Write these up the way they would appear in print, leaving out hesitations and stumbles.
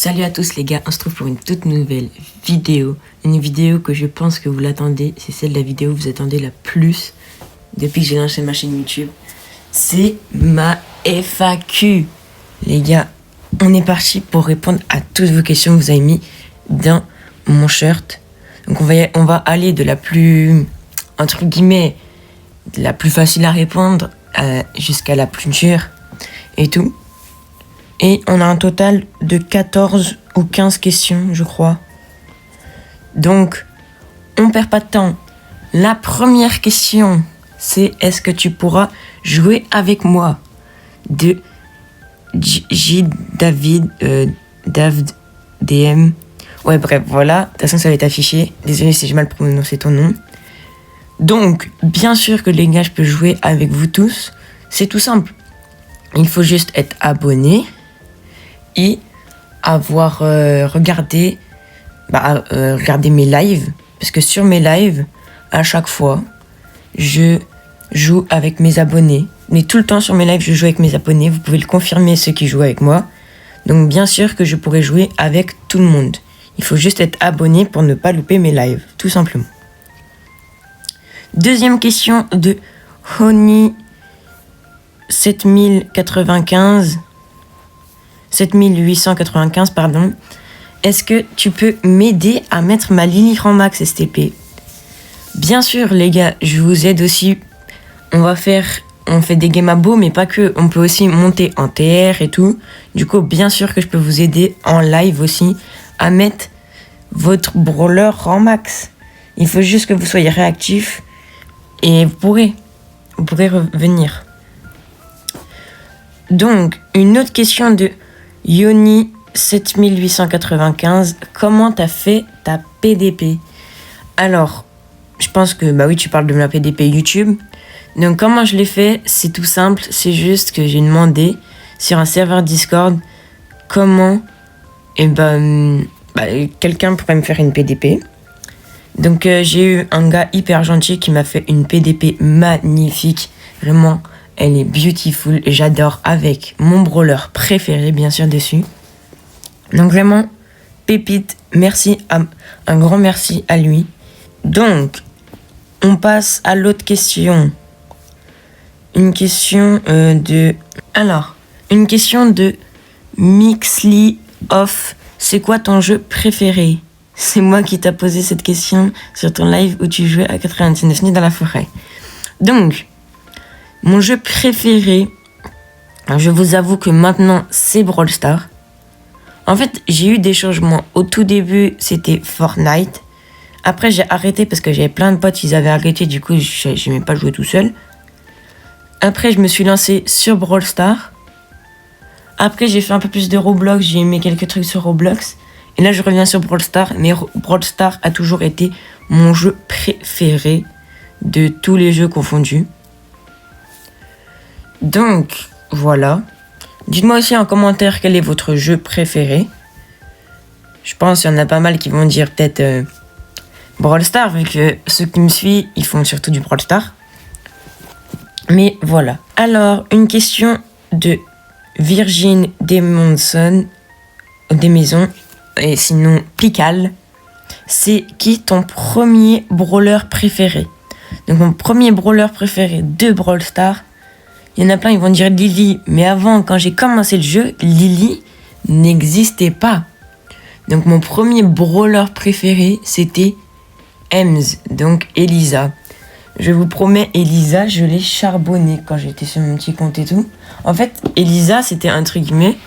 Salut à tous les gars, on se trouve pour une toute nouvelle vidéo. Une vidéo que je pense que vous l'attendez. C'est celle de la vidéo que vous attendez la plus depuis que j'ai lancé ma chaîne YouTube. C'est ma FAQ. Les gars, on est parti pour répondre à toutes vos questions que vous avez mis dans mon shirt. Donc on va aller de la plus, entre guillemets, de la plus facile à répondre jusqu'à la plus dure et tout. Et on a un total de 14 ou 15 questions, je crois. Donc, on perd pas de temps. La première question, c'est est-ce que tu pourras jouer avec moi? De J. David DM. Ouais, bref, voilà. De toute façon, ça va être affiché. Désolé si j'ai mal prononcé ton nom. Donc, bien sûr que les gars, je peux jouer avec vous tous. C'est tout simple. Il faut juste être abonné et avoir regardé mes lives, parce que sur mes lives, à chaque fois, je joue avec mes abonnés. Mais tout le temps sur mes lives, je joue avec mes abonnés. Vous pouvez le confirmer, ceux qui jouent avec moi. Donc bien sûr que je pourrai jouer avec tout le monde. Il faut juste être abonné pour ne pas louper mes lives, tout simplement. Deuxième question de Honey 7895, pardon. Est-ce que tu peux m'aider à mettre ma Lily rang max STP? Bien sûr, les gars, je vous aide aussi. On fait des games à beau, mais pas que. On peut aussi monter en TR et tout. Du coup, bien sûr que je peux vous aider en live aussi à mettre votre brawler rang max. Il faut juste que vous soyez réactif et vous pourrez revenir. Donc, une autre question de Yoni 7895. Comment t'as fait ta PDP? Alors, je pense que, oui, tu parles de ma PDP YouTube. Donc, comment je l'ai fait? C'est tout simple. C'est juste que j'ai demandé sur un serveur Discord comment, quelqu'un pourrait me faire une PDP. Donc, j'ai eu un gars hyper gentil qui m'a fait une PDP magnifique. Vraiment, elle est beautiful. J'adore, avec mon brawler préféré, bien sûr, dessus. Donc vraiment, pépite, un grand merci à lui. Donc, on passe à l'autre question. Une question de Mixly Off. C'est quoi ton jeu préféré? C'est moi qui t'ai posé cette question sur ton live où tu jouais à 99 nuits dans la forêt. Donc, mon jeu préféré, je vous avoue que maintenant, c'est Brawl Stars. En fait, j'ai eu des changements. Au tout début, c'était Fortnite. Après, j'ai arrêté parce que j'avais plein de potes, ils avaient arrêté. Du coup, je n'aimais pas jouer tout seul. Après, je me suis lancé sur Brawl Stars. Après, j'ai fait un peu plus de Roblox. J'ai aimé quelques trucs sur Roblox. Et là, je reviens sur Brawl Stars. Mais Brawl Stars a toujours été mon jeu préféré de tous les jeux confondus. Donc, voilà. Dites-moi aussi en commentaire quel est votre jeu préféré. Je pense qu'il y en a pas mal qui vont dire peut-être Brawl Stars, vu que ceux qui me suivent, ils font surtout du Brawl Stars. Mais voilà. Alors, une question de Virgin Desmaisons, et sinon Pical. C'est qui ton premier brawler préféré? Donc, mon premier brawler préféré de Brawl Stars, il y en a plein, ils vont dire Lily. Mais avant, quand j'ai commencé le jeu, Lily n'existait pas. Donc, mon premier brawler préféré, c'était Ems, donc Elisa. Je vous promets, Elisa, je l'ai charbonné quand j'étais sur mon petit compte et tout. En fait, Elisa, c'était un truc, mais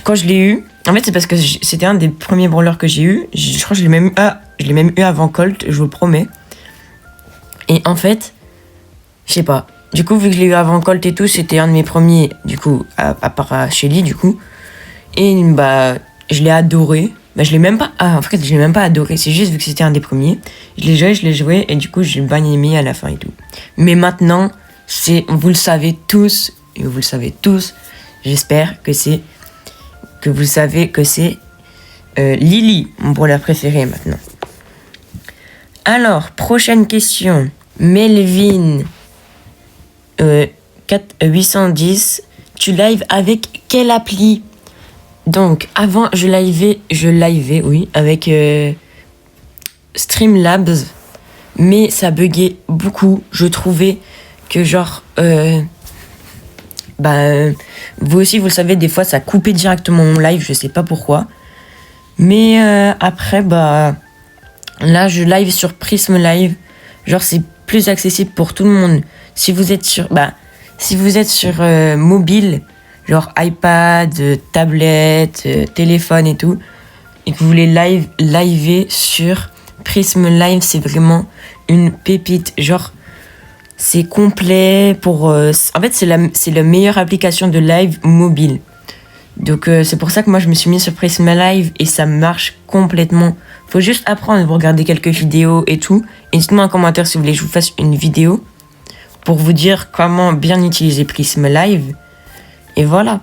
quand je l'ai eu, en fait, c'est parce que c'était un des premiers brawlers que j'ai eu. Je crois que je l'ai même eu avant Colt, je vous le promets. Et en fait, je sais pas. Du coup, vu que je l'ai eu avant Colt et tout, c'était un de mes premiers, du coup, à part Shelly, du coup. Et je l'ai adoré. Je l'ai même pas adoré. C'est juste vu que c'était un des premiers. Je l'ai joué, et du coup, j'ai bien aimé à la fin et tout. Mais maintenant, vous le savez tous, j'espère que vous savez que c'est Lily, mon brawler préféré maintenant. Alors, prochaine question. Melvin 810, tu live avec quelle appli? Donc, avant, je livais, oui, avec Streamlabs, mais ça buguait beaucoup. Je trouvais que genre, vous aussi, vous le savez, des fois, ça coupait directement mon live, je sais pas pourquoi. Mais après, là, je live sur Prism Live. Genre, c'est plus accessible pour tout le monde. Si vous êtes sur mobile, genre iPad, tablette, téléphone et tout, et que vous voulez liver sur Prism Live, c'est vraiment une pépite. Genre, c'est complet pour... en fait, c'est la meilleure application de live mobile. Donc, c'est pour ça que moi, je me suis mis sur Prism Live et ça marche complètement. Faut juste apprendre, vous regardez quelques vidéos et tout. Et dites-moi en commentaire si vous voulez que je vous fasse une vidéo pour vous dire comment bien utiliser Prism Live. Et voilà.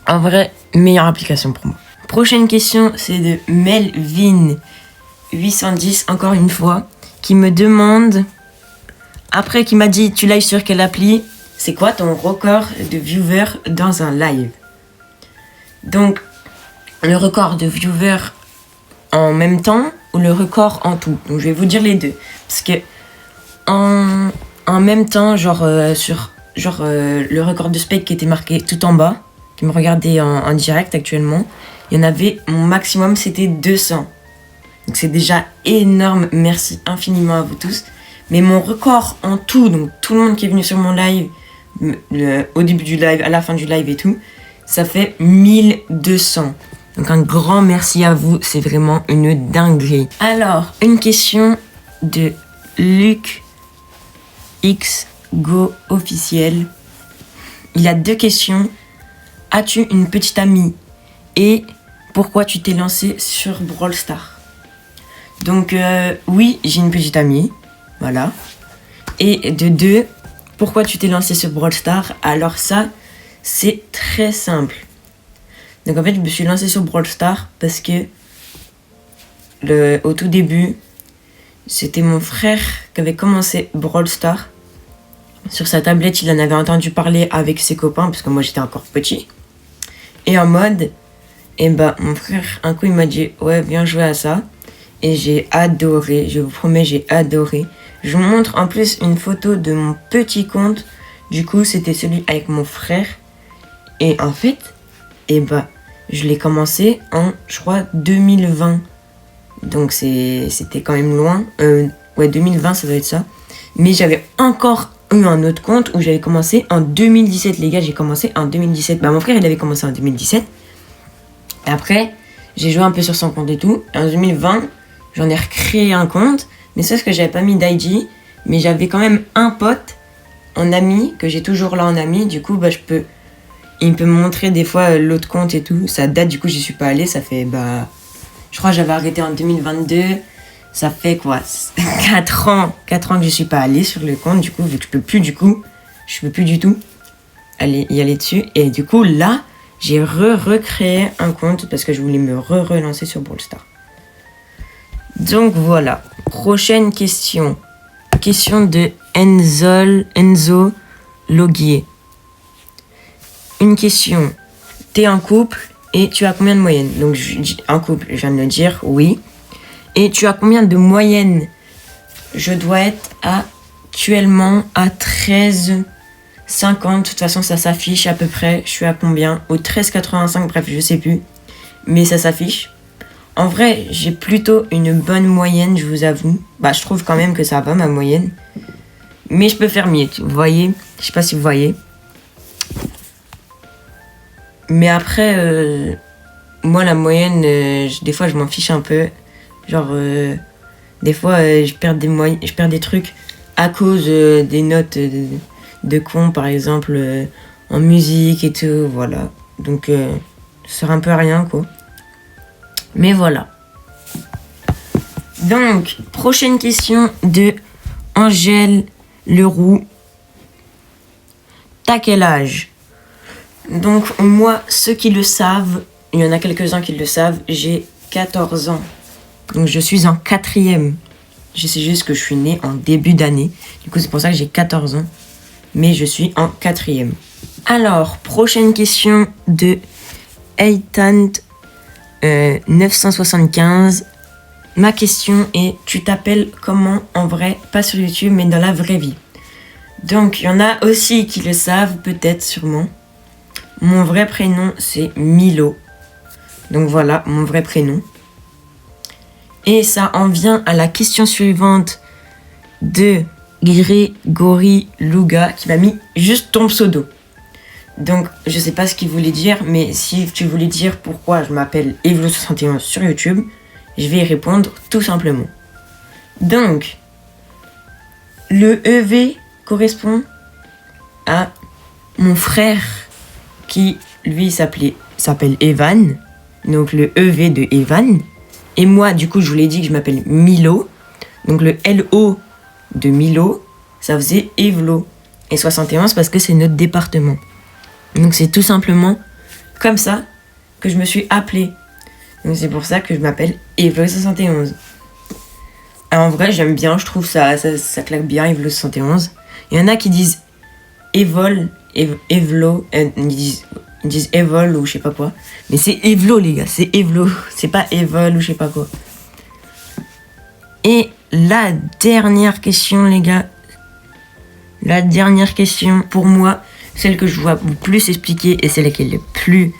En vrai, meilleure application pour moi. Prochaine question, c'est de Melvin810, encore une fois, qui me demande... Après, qui m'a dit, tu lives sur quelle appli? C'est quoi ton record de viewers dans un live? Donc, le record de viewers en même temps ou le record en tout? Donc, je vais vous dire les deux. Parce que en même temps, le record de Spake qui était marqué tout en bas, qui me regardait en direct actuellement, il y en avait, mon maximum, c'était 200. Donc, c'est déjà énorme. Merci infiniment à vous tous. Mais mon record en tout, donc tout le monde qui est venu sur mon live, au début du live, à la fin du live et tout, ça fait 1200. Donc un grand merci à vous, c'est vraiment une dinguerie. Alors, une question de Luc X Go officiel. Il a 2 questions. As-tu une petite amie? Et pourquoi tu t'es lancé sur Brawl Stars? Donc oui, j'ai une petite amie. Voilà. Et de 2, pourquoi tu t'es lancé sur Brawl Stars? Alors ça, c'est très simple. Donc en fait, je me suis lancé sur Brawl Stars parce que au tout début, c'était mon frère qui avait commencé Brawl Stars. Sur sa tablette, il en avait entendu parler avec ses copains, parce que moi j'étais encore petit. Et en mode, mon frère, un coup il m'a dit, ouais, viens jouer à ça. Et j'ai adoré, je vous promets, j'ai adoré. Je vous montre en plus une photo de mon petit compte. Du coup, c'était celui avec mon frère. Et en fait, je l'ai commencé en, je crois, 2020. Donc c'était quand même loin. 2020, ça doit être ça. Mais j'avais encore eu un autre compte où j'avais commencé en 2017. Les gars, j'ai commencé en 2017. Mon frère, il avait commencé en 2017. Et après, j'ai joué un peu sur son compte et tout. Et en 2020, j'en ai recréé un compte. Mais c'est ce que j'avais pas mis d'ID. Mais j'avais quand même un pote en ami, que j'ai toujours là en ami. Du coup, il peut me montrer des fois l'autre compte et tout. Ça date, du coup, j'y suis pas allée. Ça fait, je crois que j'avais arrêté en 2022. Ça fait quoi, 4 ans que je suis pas allée sur le compte. Du coup, vu que je peux plus du tout y aller dessus. Et du coup, là, j'ai recréé un compte parce que je voulais me relancer sur Brawl Stars. Donc voilà. Prochaine question. Question de Enzo Logier. Une question. T'es en couple et tu as combien de moyenne? Donc, en couple, je viens de le dire, oui. Et tu as combien de moyenne? Je dois être actuellement à 13,50. De toute façon, ça s'affiche à peu près. Je suis à combien? Au 13,85, bref, je sais plus. Mais ça s'affiche. En vrai, j'ai plutôt une bonne moyenne, je vous avoue. Je trouve quand même que ça va, ma moyenne. Mais je peux faire mieux, vous voyez? Je sais pas si vous voyez. Mais après, moi, la moyenne, des fois, je m'en fiche un peu. Genre, des fois, je perds des trucs à cause des notes de con, par exemple, en musique et tout, voilà. Donc, ça sert un peu à rien, quoi. Mais voilà. Donc, prochaine question de Angèle Leroux. T'as quel âge? Donc, moi, ceux qui le savent, il y en a quelques-uns qui le savent, j'ai 14 ans. Donc, je suis en 4e. Je sais juste que je suis née en début d'année. Du coup, c'est pour ça que j'ai 14 ans. Mais je suis en 4e. Alors, prochaine question de Eitan 975. Ma question est, tu t'appelles comment en vrai, pas sur YouTube, mais dans la vraie vie? Donc, il y en a aussi qui le savent, peut-être, sûrement. Mon vrai prénom, c'est Milo. Donc voilà, mon vrai prénom. Et ça en vient à la question suivante de Grégory Louga, qui m'a mis juste ton pseudo. Donc, je sais pas ce qu'il voulait dire, mais si tu voulais dire pourquoi je m'appelle Evlo61 sur YouTube, je vais y répondre tout simplement. Donc, le EV correspond à mon frère qui, lui, s'appelle Evan. Donc, le EV de Evan. Et moi, du coup, je vous l'ai dit que je m'appelle Milo. Donc, le LO de Milo, ça faisait Evlo. Et 71 parce que c'est notre département. Donc, c'est tout simplement comme ça que je me suis appelée. Donc c'est pour ça que je m'appelle Evlo71. En vrai, j'aime bien, je trouve ça claque bien, Evlo71. Il y en a qui disent Evol, Evlo, ils disent Evol ou je sais pas quoi. Mais c'est Evlo, les gars, c'est Evlo. C'est pas Evol ou je sais pas quoi. Et la dernière question, les gars. La dernière question, pour moi, celle que je vois le plus expliquer et celle qui est le plus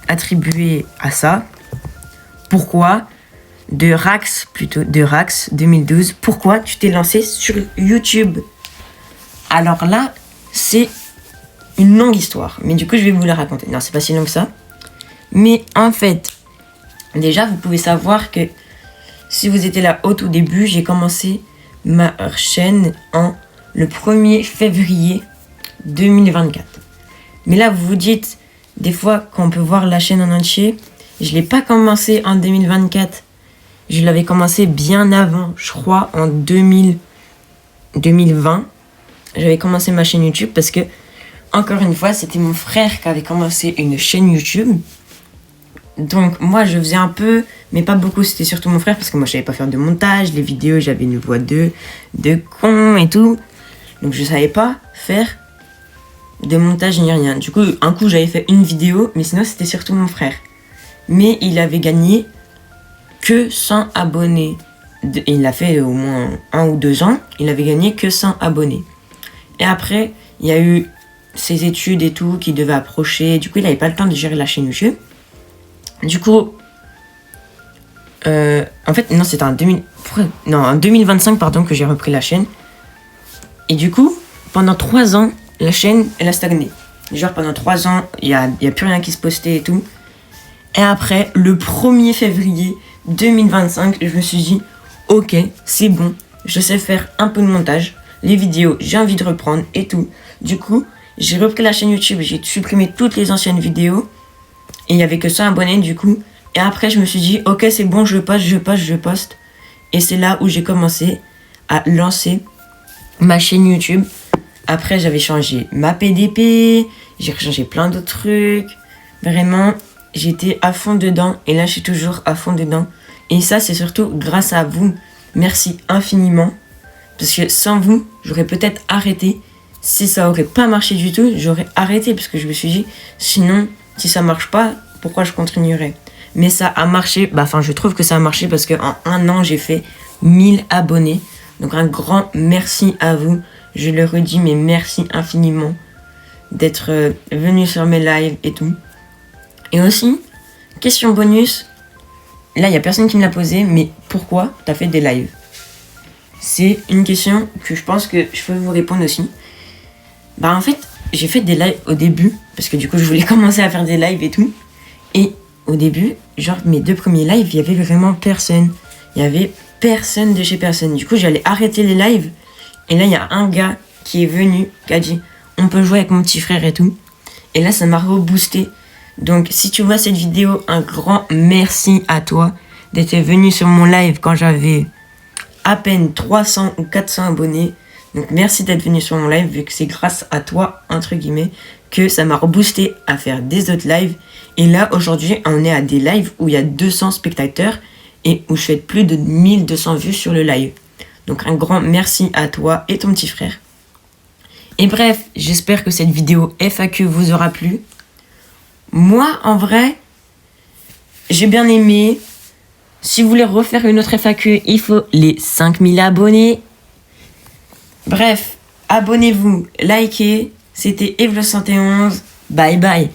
attribué à ça. Pourquoi de Rax 2012, pourquoi tu t'es lancé sur YouTube? Alors là, c'est une longue histoire, mais du coup je vais vous la raconter. Non, c'est pas si long que ça. Mais en fait, déjà vous pouvez savoir que si vous étiez là au tout début, j'ai commencé ma chaîne le 1er février 2024. Mais là vous vous dites, des fois, quand on peut voir la chaîne en entier, je ne l'ai pas commencé en 2024. Je l'avais commencé bien avant, je crois, en 2020. J'avais commencé ma chaîne YouTube parce que, encore une fois, c'était mon frère qui avait commencé une chaîne YouTube. Donc, moi, je faisais un peu, mais pas beaucoup. C'était surtout mon frère parce que moi, je savais pas faire de montage. Les vidéos, j'avais une voix de con et tout. Donc, je savais pas faire de montage ni rien. Du coup, un coup, j'avais fait une vidéo, mais sinon, c'était surtout mon frère. Mais il avait gagné que 100 abonnés. Il l'a fait au moins 1 ou 2 ans. Il avait gagné que 100 abonnés. Et après, il y a eu ses études et tout qui devaient approcher. Du coup, il n'avait pas le temps de gérer la chaîne YouTube. Du coup, en fait, non, c'était en 2025, pardon, que j'ai repris la chaîne. Et du coup, pendant 3 ans, la chaîne, elle a stagné. Genre, pendant 3 ans, il y a plus rien qui se postait et tout. Et après, le 1er février 2025, je me suis dit, ok, c'est bon, je sais faire un peu de montage. Les vidéos, j'ai envie de reprendre et tout. Du coup, j'ai repris la chaîne YouTube, j'ai supprimé toutes les anciennes vidéos. Et il n'y avait que 100 abonnés, du coup. Et après, je me suis dit, ok, c'est bon, je poste. Et c'est là où j'ai commencé à lancer ma chaîne YouTube. Après, j'avais changé ma PDP, j'ai changé plein d'autres trucs. Vraiment, j'étais à fond dedans. Et là, je suis toujours à fond dedans. Et ça, c'est surtout grâce à vous. Merci infiniment. Parce que sans vous, j'aurais peut-être arrêté. Si ça aurait pas marché du tout, j'aurais arrêté. Parce que je me suis dit, sinon, si ça marche pas, pourquoi je continuerais? Mais ça a marché. Je trouve que ça a marché parce qu'en 1 an, j'ai fait 1000 abonnés. Donc un grand merci à vous. Je le redis, mais merci infiniment d'être venu sur mes lives et tout. Et aussi, question bonus. Là, il n'y a personne qui me l'a posé, mais pourquoi tu as fait des lives? C'est une question que je pense que je peux vous répondre aussi. En fait, j'ai fait des lives au début, parce que du coup, je voulais commencer à faire des lives et tout. Et au début, genre mes 2 premiers lives, il y avait vraiment personne. Il y avait personne de chez personne. Du coup, j'allais arrêter les lives. Et là, il y a un gars qui est venu, qui a dit, on peut jouer avec mon petit frère et tout. Et là, ça m'a reboosté. Donc, si tu vois cette vidéo, un grand merci à toi d'être venu sur mon live quand j'avais à peine 300 ou 400 abonnés. Donc, merci d'être venu sur mon live, vu que c'est grâce à toi, entre guillemets, que ça m'a reboosté à faire des autres lives. Et là, aujourd'hui, on est à des lives où il y a 200 spectateurs et où je fais plus de 1200 vues sur le live. Donc, un grand merci à toi et ton petit frère. Et bref, j'espère que cette vidéo FAQ vous aura plu. Moi, en vrai, j'ai bien aimé. Si vous voulez refaire une autre FAQ, il faut les 5000 abonnés. Bref, abonnez-vous, likez. C'était Eve71. Bye bye.